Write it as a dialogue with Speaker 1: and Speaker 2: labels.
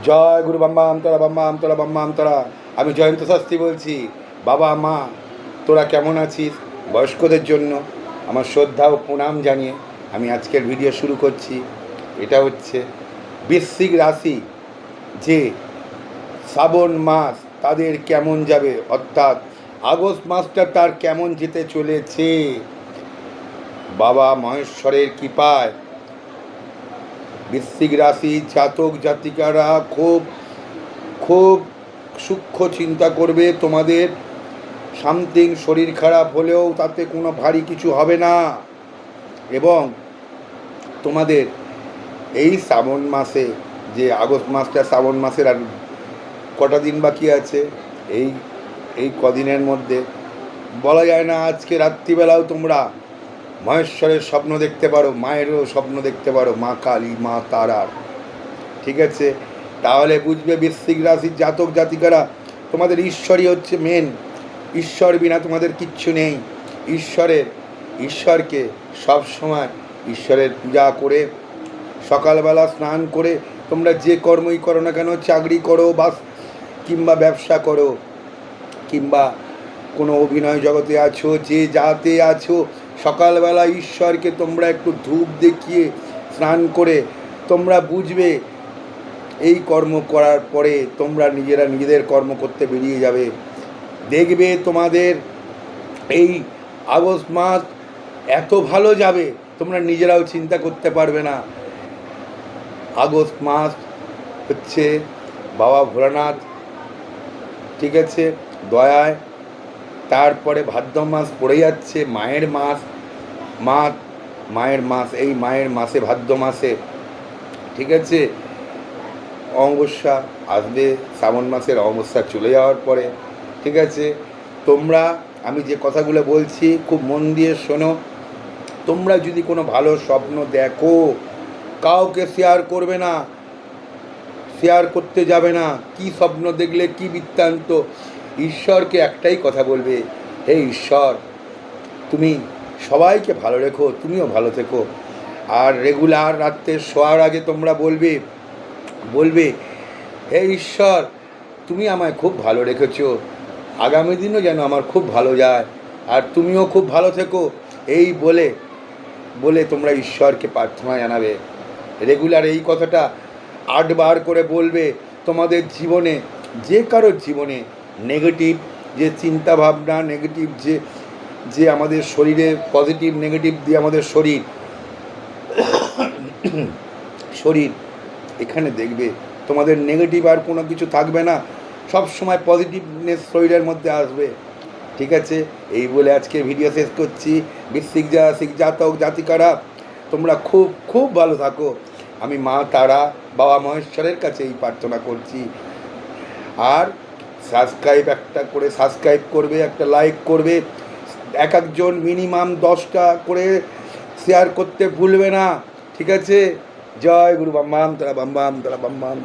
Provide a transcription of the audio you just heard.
Speaker 1: জয় গুরু বাম্মা আমতলা বাম্মা আমতলা বাম্মা আমতলা। আমি জয়ন্ত শাস্ত্রী বলছি। বাবা মা তোরা কেমন আছিস? বয়স্কদের জন্য আমার শ্রদ্ধা ও প্রণাম জানিয়ে আমি আজকের ভিডিও শুরু করছি। এটা হচ্ছে বৃশ্চিক রাশি, যে শ্রাবণ মাস তাদের কেমন যাবে, অর্থাৎ আগস্ট মাসটা তার কেমন যেতে চলেছে। বাবা মহেশ্বরের কৃপায় বৃশ্চিক রাশি জাতক জাতিকারা খুব খুব সূক্ষ্ম চিন্তা করবে। তোমাদের সামথিং শরীর খারাপ হলেও তাতে কোনো ভারী কিছু হবে না। এবং তোমাদের এই শ্রাবণ মাসে, যে আগস্ট মাসটা শ্রাবণ মাসের আর কটা দিন বাকি আছে, এই এই কদিনের মধ্যে বলা যায় না, আজকে রাত্রিবেলাও তোমরা মহেশ্বরের স্বপ্ন দেখতে পারো, মায়েরও স্বপ্ন দেখতে পারো, মা কালী, মা তারার। ঠিক আছে, তাহলে বুঝবে বৃশ্চিক রাশির জাতক জাতিকারা তোমাদের ঈশ্বরই হচ্ছে মেন। ঈশ্বর বিনা তোমাদের কিচ্ছু নেই। ঈশ্বরকে সব সময় ঈশ্বরের পূজা করে, সকালবেলা স্নান করে তোমরা যে কর্মই করো না কেন, চাকরি করো বা কিংবা ব্যবসা করো, কিংবা কোনো অভিনয় জগতে আছো, যে যাতে আছো, সকালবেলা ঈশ্বরকে তোমরা একটু ধূপ দেখিয়ে স্নান করে তোমরা বুঝবে এই কর্ম করার পরে তোমরা নিজেরা নিজেদের কর্ম করতে বেরিয়ে যাবে। দেখবে তোমাদের এই আগস্ট মাস এত ভালো যাবে তোমরা নিজেরাও চিন্তা করতে পারবে না। আগস্ট মাস হচ্ছে বাবা ভোলানাথ, ঠিক আছে, দয়ায়। তারপরে ভাদ্র মাস পড়ে যাচ্ছে, মায়ের মাস। মায়ের মাস, এই মায়ের মাসে ভাদ্র মাসে, ঠিক আছে, অমাবস্যা আসবে। শ্রাবণ মাসের অমাবস্যা চলে যাওয়ার পরে, ঠিক আছে, তোমরা আমি যে কথাগুলো বলছি খুব মন দিয়ে শোনো। তোমরা যদি কোনো ভালো স্বপ্ন দেখো, কাউকে শেয়ার করবে না, শেয়ার করতে যাবে না। কি স্বপ্ন দেখলে, কি বৃত্তান্ত, ঈশ্বরকে একটাই কথা বলবে, হে ঈশ্বর, তুমি সবাইকে ভালো রেখো, তুমিও ভালো থেকো। আর রেগুলার রাত্রে শোয়ার আগে তোমরা বলবে হে ঈশ্বর, তুমি আমায় খুব ভালো রেখেছো, আগামী দিনও যেন আমার খুব ভালো যায়, আর তুমিও খুব ভালো থেকো। এই বলে তোমরা ঈশ্বরকে প্রার্থনা জানাবে। রেগুলার এই কথাটা 8 বার করে বলবে। তোমাদের জীবনে, যে কারোর জীবনে নেগেটিভ যে চিন্তাভাবনা, নেগেটিভ যে আমাদের শরীরে পজিটিভ নেগেটিভ দিয়ে আমাদের শরীর এখানে দেখবে তোমাদের নেগেটিভ আর কোনো কিছু থাকবে না, সব সময় পজিটিভনেস শরীরের মধ্যে আসবে। ঠিক আছে, এই বলে আজকে ভিডিও শেষ করছি। বৃশ্চিক জাতক জাতিকারা তোমরা খুব খুব ভালো থাকো। আমি মা তারা, বাবা মহেশ্বরের কাছে এই প্রার্থনা করছি। আর সাবস্ক্রাইব করবে, একটা লাইক করবে, এক একজন মিনিমাম 10টা করে শেয়ার করতে ভুলবে না। ঠিক আছে, জয় গুরু বাম্মাম তারা বাম্মাম তারা বাম্মাম।